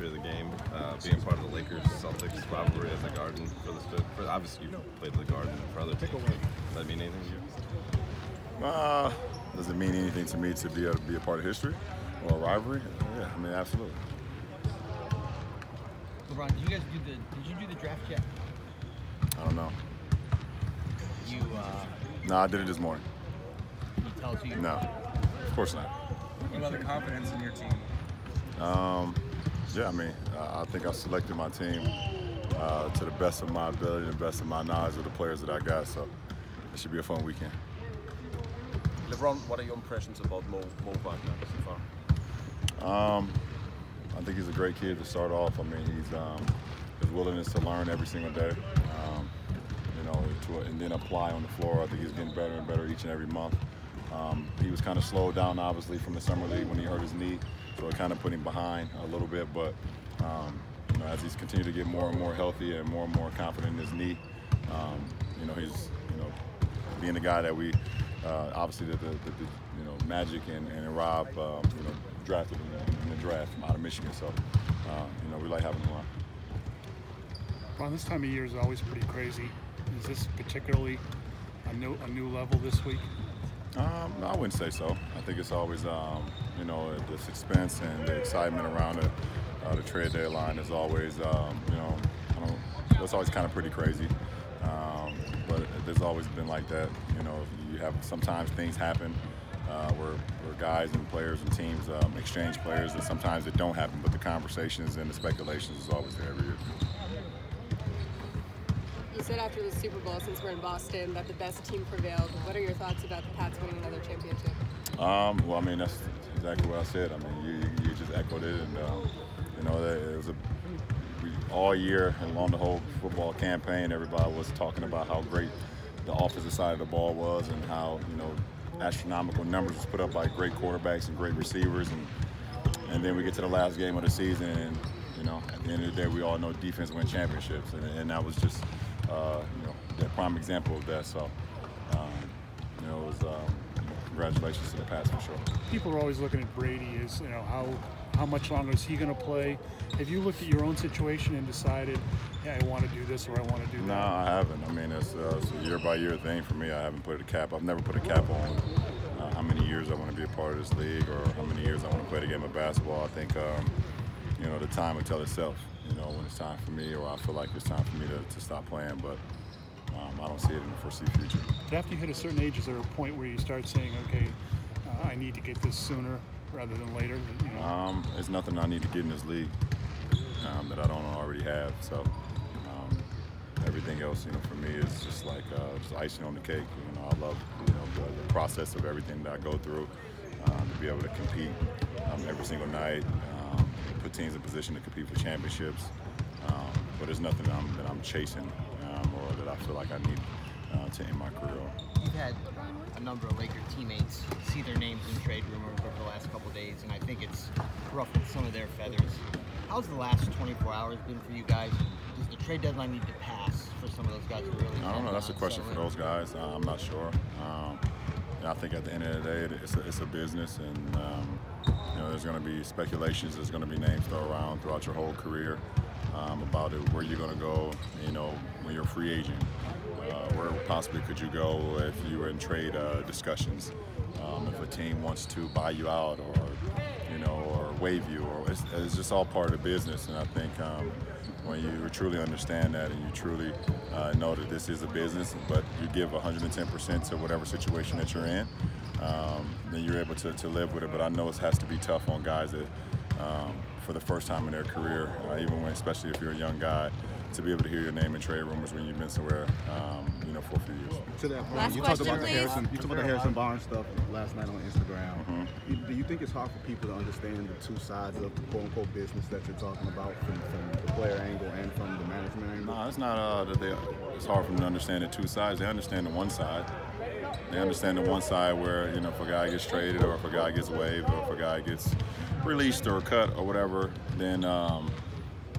history of the game, being part of the Lakers-Celtics rivalry as a Garden for obviously you played the Garden for other teams. Does that mean anything to you? Does it mean anything to me to be able to be a part of history or a rivalry? Yeah, I mean, absolutely. LeBron, did you do the draft yet? I don't know. No, I did it this morning. Can you tell us who you No, of course not. What about the confidence in your team? Yeah, I mean, I think I selected my team to the best of my ability and the best of my knowledge of the players that I got, so it should be a fun weekend. LeBron, what are your impressions about Mo Wagner so far? I think he's a great kid to start off. I mean, his willingness to learn every single day, and then apply on the floor. I think he's getting better and better each and every month. He was kind of slowed down, obviously, from the summer league when he hurt his knee, so it kind of put him behind a little bit. But as he's continued to get more and more healthy and more confident in his knee, he's being the guy that we obviously the Magic and Rob drafted in the draft from out of Michigan. So we like having him around. Ron, this time of year is always pretty crazy. Is this particularly a new level this week? No, I wouldn't say so. I think it's always, the suspense and the excitement around the trade deadline is always, it's always kind of pretty crazy. But there's always been like that. You have sometimes things happen where guys and players and teams exchange players, and sometimes it don't happen. But the conversations and the speculations is always there every year. You said after the Super Bowl, since we're in Boston, that the best team prevailed. What are your thoughts about the Pats winning another championship? Well, I mean, that's exactly what I said. I mean, you just echoed it, and it was all year and along the whole football campaign, everybody was talking about how great the offensive side of the ball was, and how astronomical numbers was put up by great quarterbacks and great receivers, and then we get to the last game of the season, and at the end of the day, we all know defense wins championships, and that was just the prime example of that. So it was congratulations to the Pats for sure. People are always looking at Brady as how much longer is he going to play? Have you looked at your own situation and decided, yeah, I want to do this or I want to do that? No, I haven't. I mean, it's a year-by-year thing for me. I haven't put a cap. I've never put a cap on how many years I want to be a part of this league or how many years I want to play the game of basketball. I think, the time will tell itself, when it's time for me, or I feel like it's time for me to stop playing. But I don't see it in the foreseeable future. After you hit a certain age, is there a point where you start saying, okay, I need to get this sooner rather than later? It's nothing I need to get in this league that I don't already have. So everything else, for me, is just like just icing on the cake. I love the process of everything that I go through to be able to compete every single night, put teams in position to compete for championships. But there's nothing that I'm chasing or that I feel like I need to end my career on. You've had a number of Laker teammates see their names in trade rumors over the last couple of days, and I think it's ruffled some of their feathers. How's the last 24 hours been for you guys? Does the trade deadline need to pass for some of those guys who really? I don't know. That's a question for those guys. I'm not sure. I think at the end of the day, it's a business, and there's going to be speculations. There's going to be names thrown around throughout your whole career about where you're going to go. When you're a free agent, where possibly could you go if you were in trade discussions? If a team wants to buy you out, or waive you, or it's just all part of the business. And I think when you truly understand that, and you truly know that this is a business, but you give 110% to whatever situation that you're in, then you're able to live with it. But I know it has to be tough on guys that, for the first time in their career, especially if you're a young guy, to be able to hear your name in trade rumors when you've been somewhere, for a few years. To that point, Last you talked question, about the Harrison Barnes stuff last night on Instagram. Mm-hmm. Do you think it's hard for people to understand the two sides of the quote-unquote business that you're talking about, from the player angle and from the management angle? No, it's not it's hard for them to understand the two sides. They understand the one side. They understand the one side where, if a guy gets traded, or if a guy gets waived, or if a guy gets released or cut or whatever, then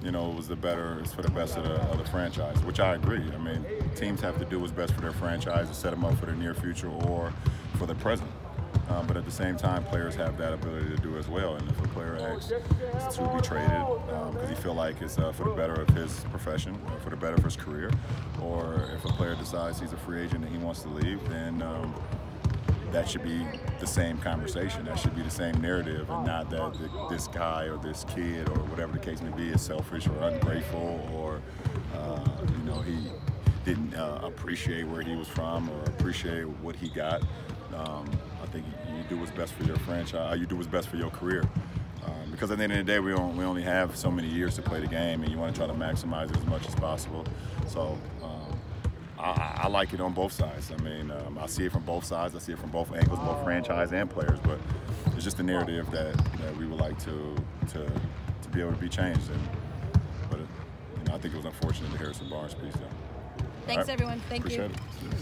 it's for the best of the franchise, which I agree. I mean, teams have to do what's best for their franchise to set them up for the near future or for the present. but at the same time, players have that ability to do as well. And if a player asks to be traded because he feel like it's for the better of his profession, for the better of his career, or if a player decides he's a free agent and he wants to leave, then that should be the same conversation. That should be the same narrative, and not that this guy or this kid or whatever the case may be is selfish or ungrateful, or he didn't appreciate where he was from or appreciate what he got. I think you do what's best for your franchise. You do what's best for your career. Because at the end of the day, we only have so many years to play the game, and you want to try to maximize it as much as possible. So I like it on both sides. I mean, I see it from both sides. I see it from both angles, both franchise and players. But it's just a narrative that we would like to be able to be changed. But I think it was unfortunate, the Harrison Barnes piece, though. Thanks, everyone. Thank you. Appreciate it.